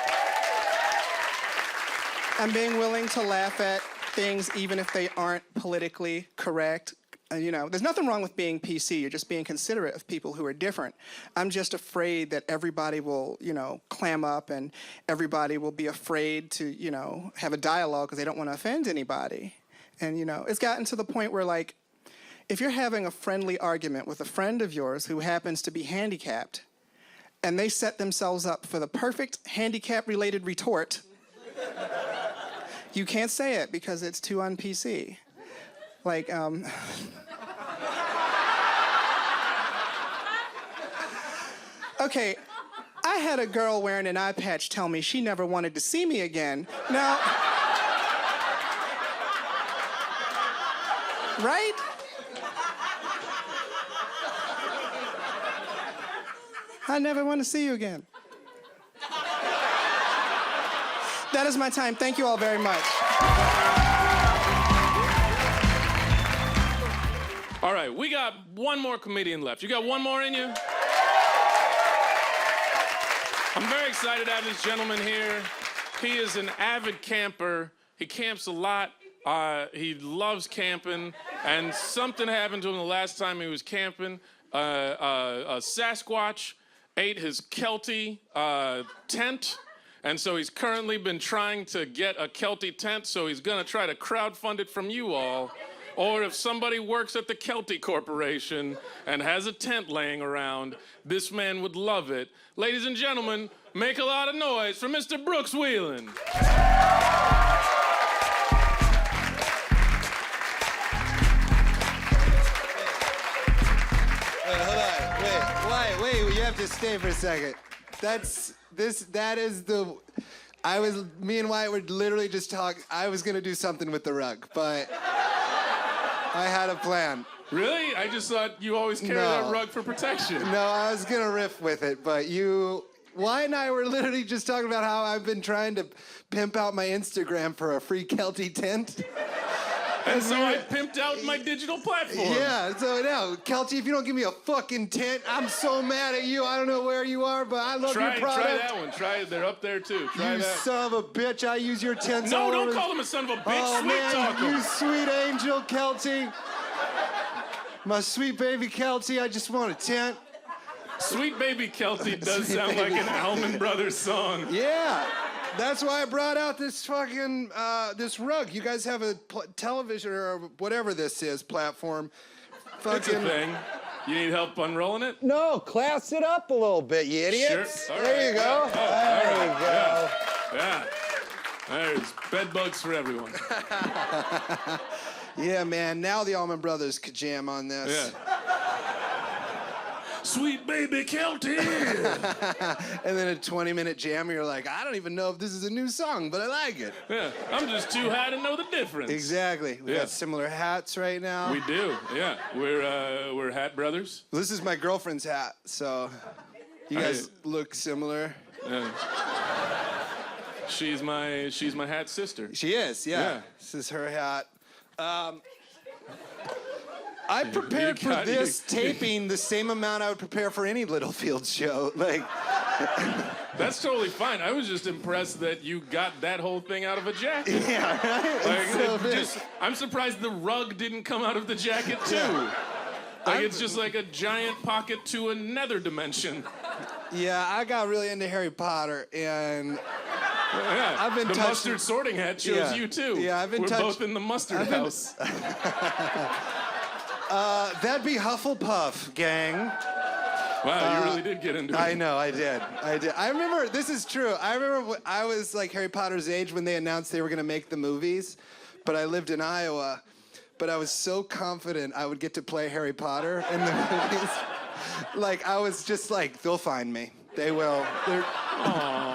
And being willing to laugh at things even if they aren't politically correct. There's nothing wrong with being PC. You're just being considerate of people who are different. I'm just afraid that everybody will, clam up, and everybody will be afraid to, have a dialogue because they don't want to offend anybody. And, it's gotten to the point where, like, if you're having a friendly argument with a friend of yours who happens to be handicapped, and they set themselves up for the perfect handicap-related retort, you can't say it because it's too un-PC. Like, okay, I had a girl wearing an eye patch tell me she never wanted to see me again. Now, right? I never want to see you again. That is my time. Thank you all very much. All right, we got one more comedian left. You got one more in you? I'm very excited to have this gentleman here. He is an avid camper. He camps a lot. He loves camping. And something happened to him the last time he was camping. A Sasquatch ate his Kelty tent. And so he's currently been trying to get a Kelty tent. So he's going to try to crowdfund it from you all. Or if somebody works at the Kelty Corporation and has a tent laying around, this man would love it. Ladies and gentlemen, make a lot of noise for Mr. Brooks Whelan. Wait, you have to stay for a second. Me and Wyatt were literally just talking. I was gonna do something with the rug, but I had a plan. Really? I just thought you always carry that rug for protection. No, I was gonna riff with it, but Wyatt and I were literally just talking about how I've been trying to pimp out my Instagram for a free Kelty tent. And so I pimped out my digital platform. Yeah, so now, Kelty, if you don't give me a fucking tent, I'm so mad at you. I don't know where you are, but I love your product. Try that one. Try it. They're up there, too. Try you that. Son of a bitch, I use your tents all No, over. don't call him a son of a bitch. Oh, Sweet man, talk him. you sweet angel, Kelty. My sweet baby Kelty, I just want a tent. Sweet baby Kelty does sound like an Allman Brothers song. Yeah. That's why I brought out this fucking, this rug. You guys have a television or whatever this is platform. It's a thing. You need help unrolling it? No, class it up a little bit, you idiots. Sure. There you go. There you go. Yeah. There's bed bugs for everyone. Yeah, man. Now the Allman Brothers could jam on this. Yeah. Sweet baby Kelty. And then a 20-minute jam, you're like, I don't even know if this is a new song, but I like it. Yeah, I'm just too high to know the difference. Exactly. We Yeah. got similar hats right now. We do, yeah. We're hat brothers. This is my girlfriend's hat, so you guys look similar. She's my hat sister. She is, yeah. This is her hat. I prepared for this taping the same amount I would prepare for any Littlefield show. Like, That's totally fine. I was just impressed that you got that whole thing out of a jacket. yeah, right? Like, It's so it big. I'm surprised the rug didn't come out of the jacket too. Like it's just like a giant pocket to another dimension. Yeah, I got really into Harry Potter, and Yeah, I've been the touching- mustard sorting hat shows Yeah. you too. Yeah, I've been We're touch- both in the mustard I've been- house. that'd be Hufflepuff, gang. Wow, you really did get into it. I know, I did. I remember, this is true. I remember I was like Harry Potter's age when they announced they were gonna make the movies, but I lived in Iowa. But I was so confident I would get to play Harry Potter in the movies. Like, I was just like, they'll find me. They will.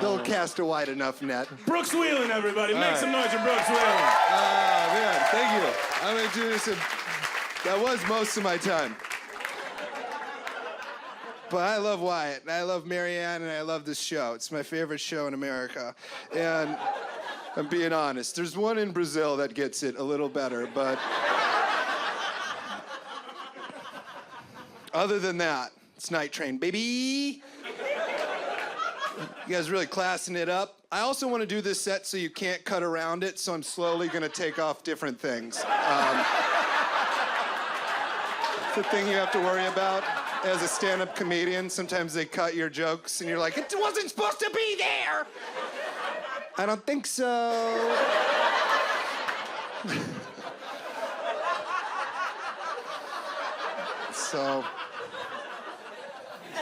They'll cast a wide enough net. Brooks Whelan, everybody. Make right. some noise for Brooks Whelan. Man, thank you. I'm gonna do this. That was most of my time. But I love Wyatt, and I love Marianne, and I love this show. It's my favorite show in America. And I'm being honest. There's one in Brazil that gets it a little better, but other than that, it's Night Train, baby. You guys really classing it up. I also want to do this set so you can't cut around it, so I'm slowly going to take off different things. It's the thing you have to worry about as a stand-up comedian. Sometimes they cut your jokes, and you're like, it wasn't supposed to be there. I don't think so. So,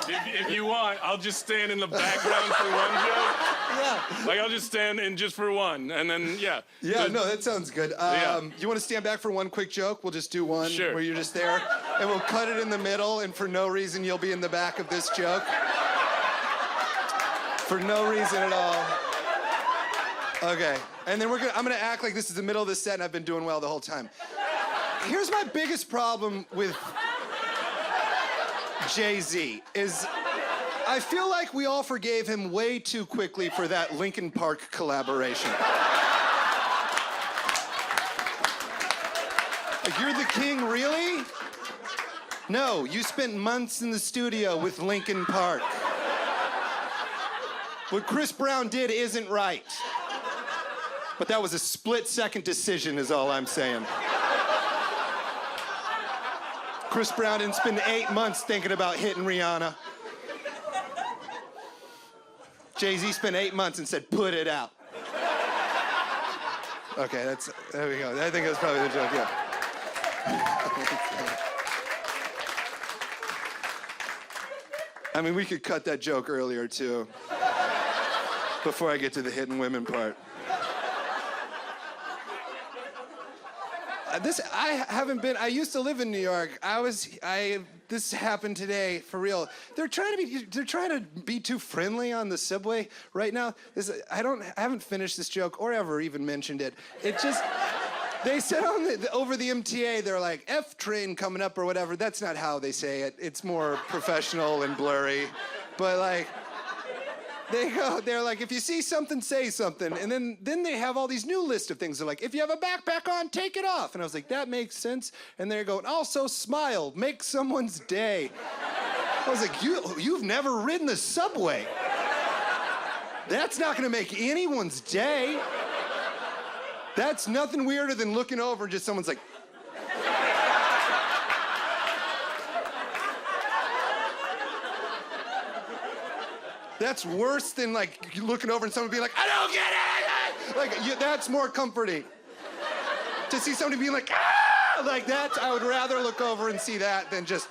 If you want, I'll just stand in the background for one joke. yeah. Like I'll just stand in just for one, and then Yeah, Just- no, that sounds good. You want to stand back for one quick joke? We'll just do one Sure. where you're just there, and we'll cut it in the middle, and for no reason, you'll be in the back of this joke. For no reason at all. Okay, and then I'm gonna act like this is the middle of the set, and I've been doing well the whole time. Here's my biggest problem with Jay-Z is I feel like we all forgave him way too quickly for that Linkin Park collaboration. Like, you're the king, really? No, you spent months in the studio with Linkin Park. What Chris Brown did isn't right. But that was a split-second decision is all I'm saying. Chris Brown didn't spend 8 months thinking about hitting Rihanna. Jay-Z spent 8 months and said, put it out. Okay, there we go. I think that's probably the joke, yeah. I mean, we could cut that joke earlier, too. Before I get to the hidden women part. I used to live in New York. This happened today, for real. They're trying to be too friendly on the subway right now. I haven't finished this joke or ever even mentioned it. They said over the MTA, they're like, F train coming up or whatever. That's not how they say it. It's more professional and blurry. But like, they're like, if you see something, say something. And then they have all these new list of things. They're like, if you have a backpack on, take it off. And I was like, that makes sense. And they're going, also smile, make someone's day. I was like, you've never ridden the subway. That's not gonna make anyone's day. That's nothing weirder than looking over and just someone's like, that's worse than like looking over and someone being like, I don't get it! Like, that's more comforting. To see somebody being like, ah! Like that, I would rather look over and see that than just.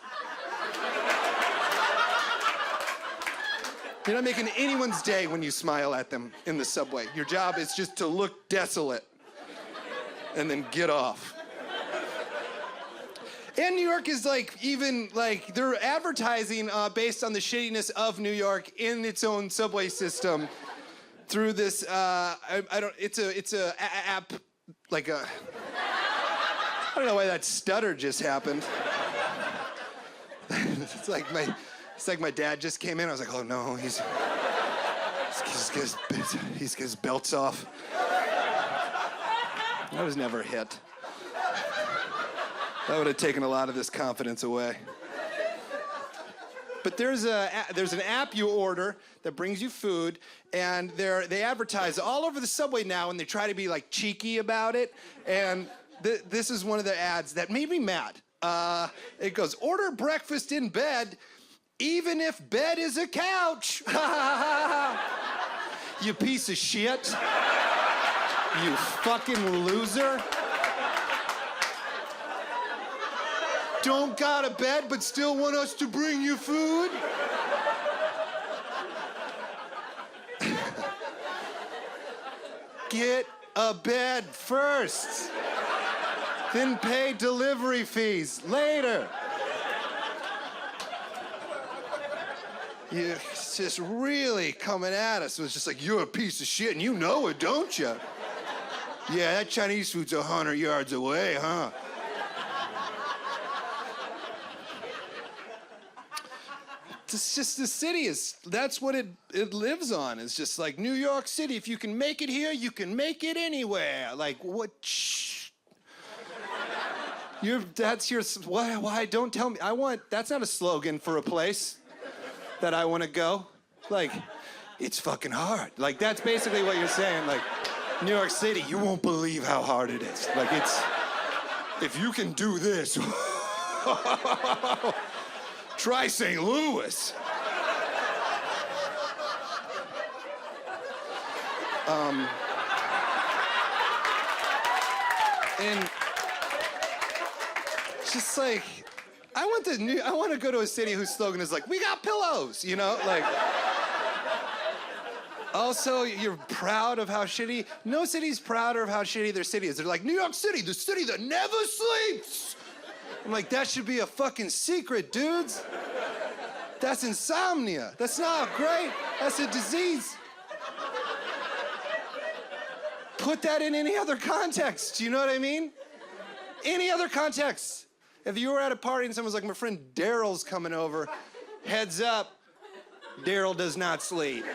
You're not making anyone's day when you smile at them in the subway. Your job is just to look desolate and then get off. And New York is like, even like, they're advertising based on the shittiness of New York in its own subway system through this, it's a app, like a, I don't know why that stutter just happened. It's like my dad just came in. I was like, oh no, he's got his belts off. I was never hit. That would have taken a lot of this confidence away. But there's an app you order that brings you food, and they advertise all over the subway now, and they try to be like cheeky about it. And this is one of the ads that made me mad. It goes, order breakfast in bed, even if bed is a couch. You piece of shit. You fucking loser. Don't got a bed, but still want us to bring you food? Get a bed first. Then pay delivery fees later. You're just really coming at us. It was just like, you're a piece of shit and you know it, don't you? Yeah, that Chinese food's 100 yards away, huh? It's just the city that's what it lives on. It's just like New York City. If you can make it here, you can make it anywhere. Like, what? Shh. Why? Don't tell me. That's not a slogan for a place that I want to go. Like, it's fucking hard. Like, that's basically what you're saying. Like, New York City, you won't believe how hard it is. Like, if you can do this, try St. Louis. And it's just like, I want to go to a city whose slogan is like, we got pillows, you know? Like, also, you're proud of how shitty, no city's prouder of how shitty their city is. They're like, New York City, the city that never sleeps. I'm like, that should be a fucking secret, dudes. That's insomnia. That's not great. That's a disease. Put that in any other context. Do you know what I mean? Any other context. If you were at a party and someone's like, my friend Daryl's coming over, heads up, Daryl does not sleep.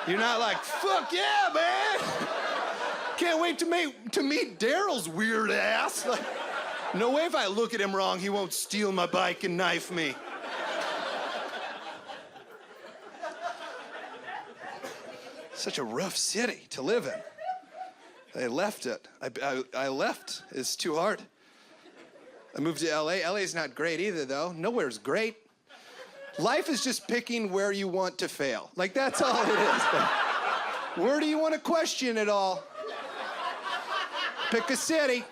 You're not like, fuck yeah, man. Can't wait to meet Daryl's weird ass. Like, no way if I look at him wrong, he won't steal my bike and knife me. Such a rough city to live in. I left it. I left. It's too hard. I moved to LA. LA's not great either, though. Nowhere's great. Life is just picking where you want to fail. Like, that's all it is. Where do you want to question it all? Pick a city.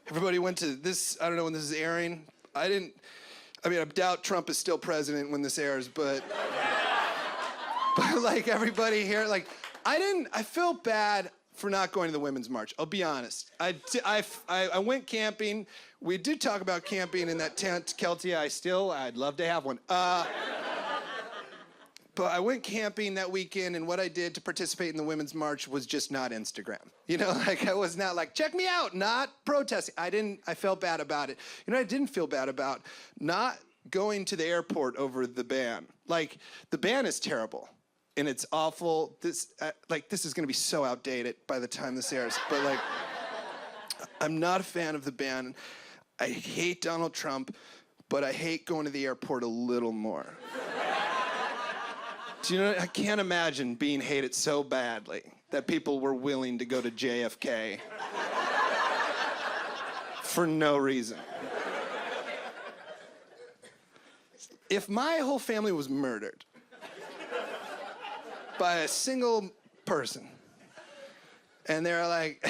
Everybody went to this, I don't know when this is airing. I doubt Trump is still president when this airs, but like everybody here, like, I feel bad for not going to the Women's March. I'll be honest. I went camping. We did talk about camping in that tent, Kelty. I'd love to have one. But I went camping that weekend, and what I did to participate in the Women's March was just not Instagram. You know, like, I was not like, check me out, not protesting. I felt bad about it. You know, I didn't feel bad about not going to the airport over the ban. Like, the ban is terrible, and it's awful. This is gonna be so outdated by the time this airs, but like, I'm not a fan of the ban. I hate Donald Trump, but I hate going to the airport a little more. Do you know, I can't imagine being hated so badly that people were willing to go to JFK for no reason. If my whole family was murdered by a single person, and they're like,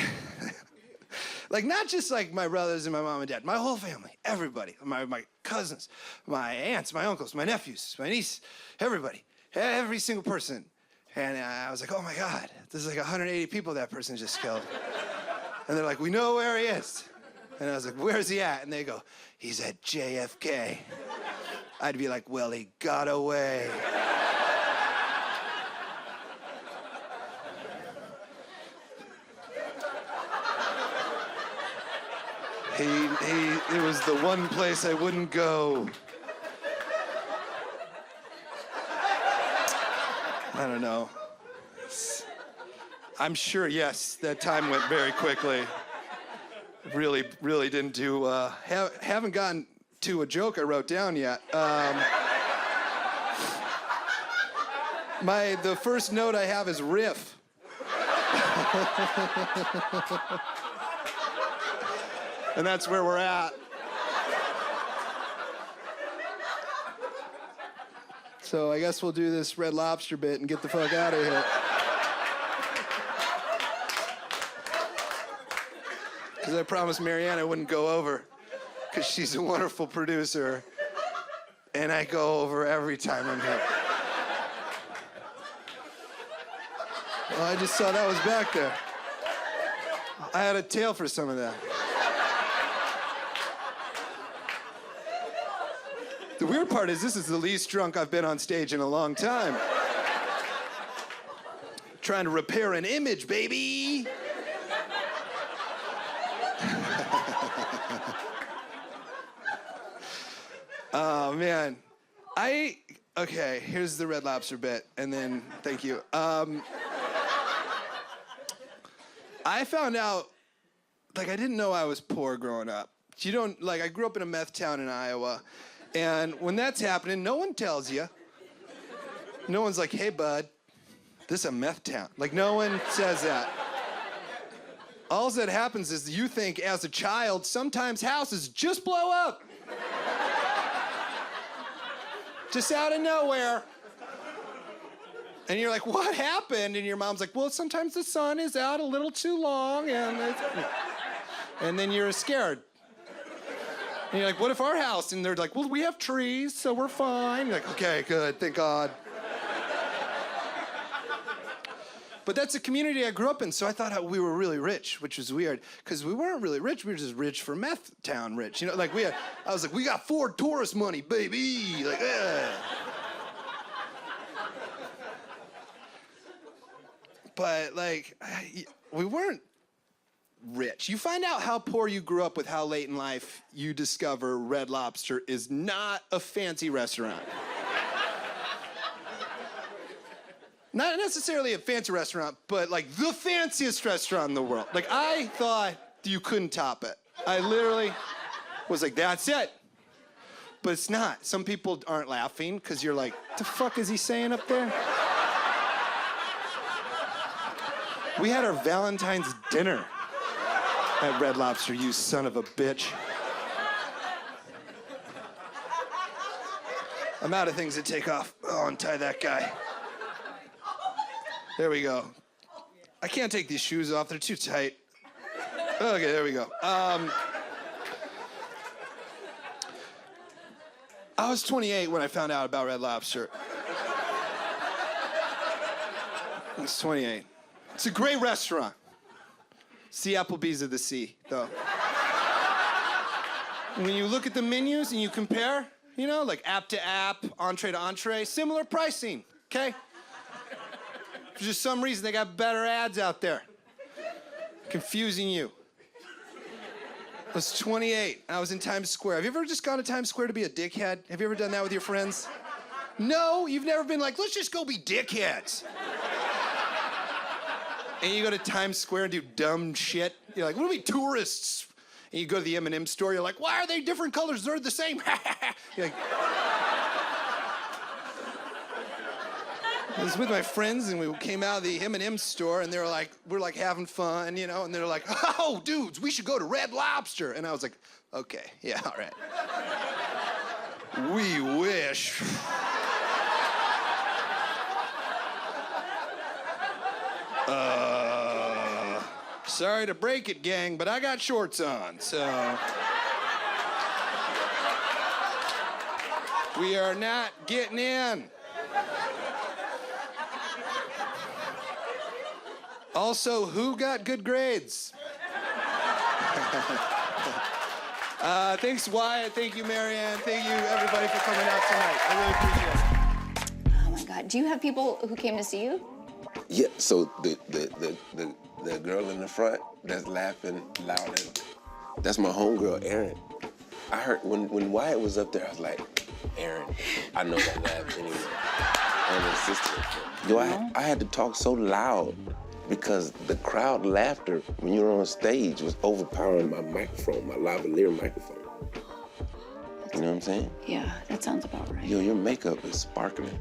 like, not just like my brothers and my mom and dad, my whole family, everybody, my cousins, my aunts, my uncles, my nephews, my niece, everybody. Every single person. And I was like, oh my God, there's like 180 people that person just killed. And they're like, we know where he is. And I was like, where's he at? And they go, he's at JFK. I'd be like, well, he got away. It was the one place I wouldn't go. I don't know. I'm sure, yes, that time went very quickly. Really didn't do, haven't gotten to a joke I wrote down yet. The first note I have is riff. And that's where we're at. So I guess we'll do this Red Lobster bit and get the fuck out of here. Because I promised Marianne I wouldn't go over, because she's a wonderful producer, and I go over every time I'm here. Well, I just saw that was back there. I had a tail for some of that. The weird part is this is the least drunk I've been on stage in a long time. Trying to repair an image, baby. Oh, man. Okay, here's the Red Lobster bit, and then, thank you. I found out, I didn't know I was poor growing up. I grew up in a meth town in Iowa, and when that's happening, no one tells you. No one's like, hey, bud, this is a meth town. No one says that. All that happens is you think, as a child, sometimes houses just blow up. Just out of nowhere. And you're like, what happened? And your mom's like, well, sometimes the sun is out a little too long, and then you're scared. And you're like, what if our house? And they're like, well, we have trees, so we're fine. You're like, okay, good, thank God. But that's the community I grew up in, so I thought we were really rich, which was weird, because we weren't really rich. We were just rich for meth town rich. I was like, we got Ford Taurus money, baby. But we weren't rich. You find out how poor you grew up with how late in life you discover Red Lobster is not a fancy restaurant. Not necessarily a fancy restaurant, but the fanciest restaurant in the world. I thought you couldn't top it. I literally was like, that's it. But it's not. Some people aren't laughing because you're like, the fuck is he saying up there? We had our Valentine's dinner at Red Lobster, you son of a bitch. I'm out of things to take off. Oh, untie that guy. There we go. I can't take these shoes off. They're too tight. Okay, there we go. I was 28 when I found out about Red Lobster. I was 28. It's a great restaurant. It's the Applebee's of the sea, though. When you look at the menus and you compare, app to app, entree to entree, similar pricing, okay? For just some reason, they got better ads out there. Confusing you. I was 28. I was in Times Square. Have you ever just gone to Times Square to be a dickhead? Have you ever done that with your friends? No? You've never been like, let's just go be dickheads. And you go to Times Square and do dumb shit. You're like, what are we, tourists? And you go to the M&M store, you're like, why are they different colors? They're the same. You're like... I was with my friends, and we came out of the M&M store, and we're like having fun, and they're like, oh, dudes, we should go to Red Lobster. And I was like, okay, yeah, all right. We wish. Sorry to break it, gang, but I got shorts on, so. We are not getting in. Also, who got good grades? Thanks, Wyatt. Thank you, Marianne. Thank you, everybody, for coming out tonight. I really appreciate it. Oh my God. Do you have people who came to see you? Yeah, so the girl in the front that's laughing loud, that's my homegirl, Erin. I heard when Wyatt was up there, I was like, Erin, I know that laugh anyway. And his sister. Yo, I had to talk so loud because the crowd laughter when you were on stage was overpowering my microphone, my lavalier microphone. You know what I'm saying? Yeah, that sounds about right. Yo, your makeup is sparkling.